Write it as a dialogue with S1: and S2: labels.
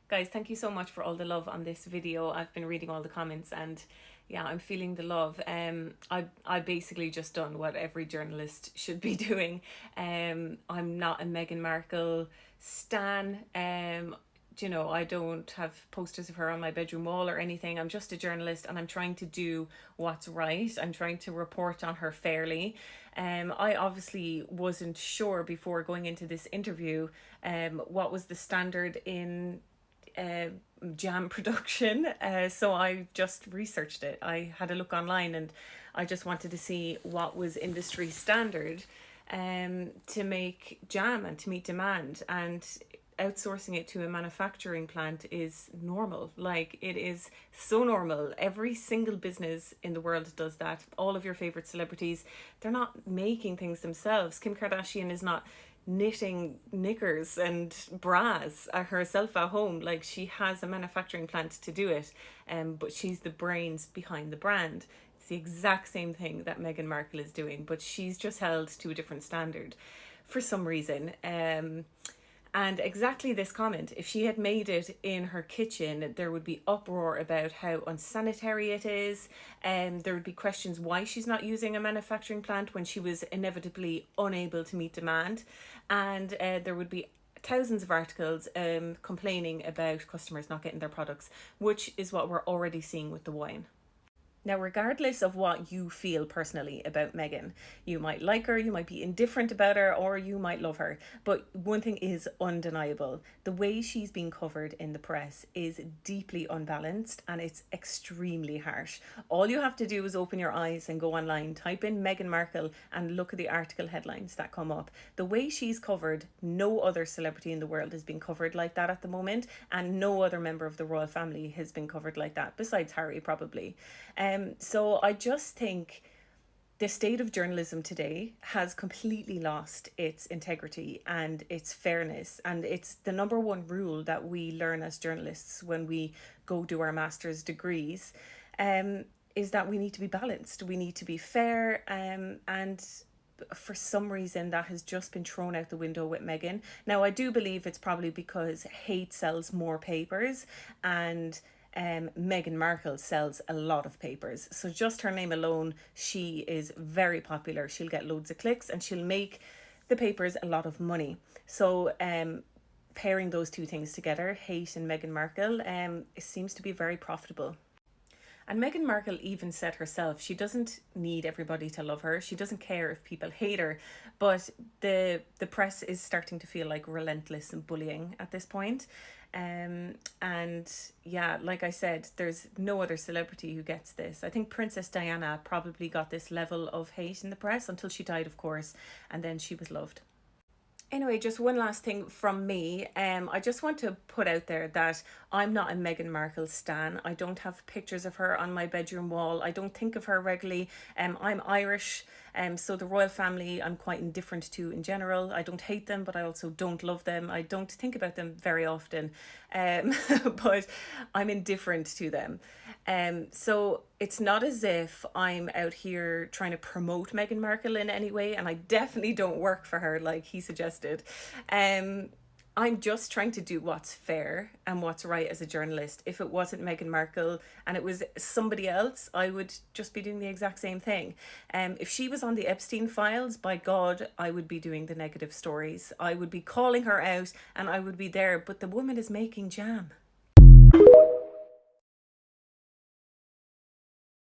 S1: Guys, thank you so much for all the love on this video. I've been reading all the comments and yeah, I'm feeling the love. I basically just done what every journalist should be doing. I'm not a Meghan Markle stan. I don't have posters of her on my bedroom wall or anything. I'm just a journalist and I'm trying to do what's right. I'm trying to report on her fairly. I obviously wasn't sure before going into this interview what was the standard in uh, jam production. So I just researched it. I had a look online and I just wanted to see what was industry standard to make jam and to meet demand. And outsourcing it to a manufacturing plant is normal. Like, it is so normal. Every single business in the world does that. All of your favorite celebrities, they're not making things themselves. Kim Kardashian is not knitting knickers and bras herself at home. Like, she has a manufacturing plant to do it, but she's the brains behind the brand. It's the exact same thing that Meghan Markle is doing, but she's just held to a different standard for some reason. And exactly this comment, if she had made it in her kitchen, there would be uproar about how unsanitary it is. There would be questions why she's not using a manufacturing plant when she was inevitably unable to meet demand. And there would be thousands of articles complaining about customers not getting their products, which is what we're already seeing with the wine. Now, regardless of what you feel personally about Meghan, you might like her, you might be indifferent about her, or you might love her. But one thing is undeniable. The way she's being covered in the press is deeply unbalanced and it's extremely harsh. All you have to do is open your eyes and go online, type in Meghan Markle and look at the article headlines that come up. The way she's covered, no other celebrity in the world is being covered like that at the moment, and no other member of the royal family has been covered like that, besides Harry probably. So I just think the state of journalism today has completely lost its integrity and its fairness. And it's the number one rule that we learn as journalists when we go do our master's degrees, is that we need to be balanced. We need to be fair. And for some reason that has just been thrown out the window with Meghan. Now, I do believe it's probably because hate sells more papers, and Meghan Markle sells a lot of papers. So just her name alone, she is very popular. She'll get loads of clicks and she'll make the papers a lot of money. So pairing those two things together, hate and Meghan Markle, it seems to be very profitable. And Meghan Markle even said herself, she doesn't need everybody to love her. She doesn't care if people hate her. But the press is starting to feel like relentless and bullying at this point. And yeah, like I said, there's no other celebrity who gets this. I think Princess Diana probably got this level of hate in the press until she died, of course, and then she was loved. Anyway, just one last thing from me. I just want to put out there that I'm not a Meghan Markle stan. I don't have pictures of her on my bedroom wall. I don't think of her regularly. I'm Irish, so the royal family I'm quite indifferent to in general. I don't hate them, but I also don't love them. I don't think about them very often, but I'm indifferent to them. So it's not as if I'm out here trying to promote Meghan Markle in any way, and I definitely don't work for her like he suggested. I'm just trying to do what's fair and what's right as a journalist. If it wasn't Meghan Markle and it was somebody else, I would just be doing the exact same thing. If she was on the Epstein files, by God, I would be doing the negative stories. I would be calling her out and I would be there, but the woman is making jam.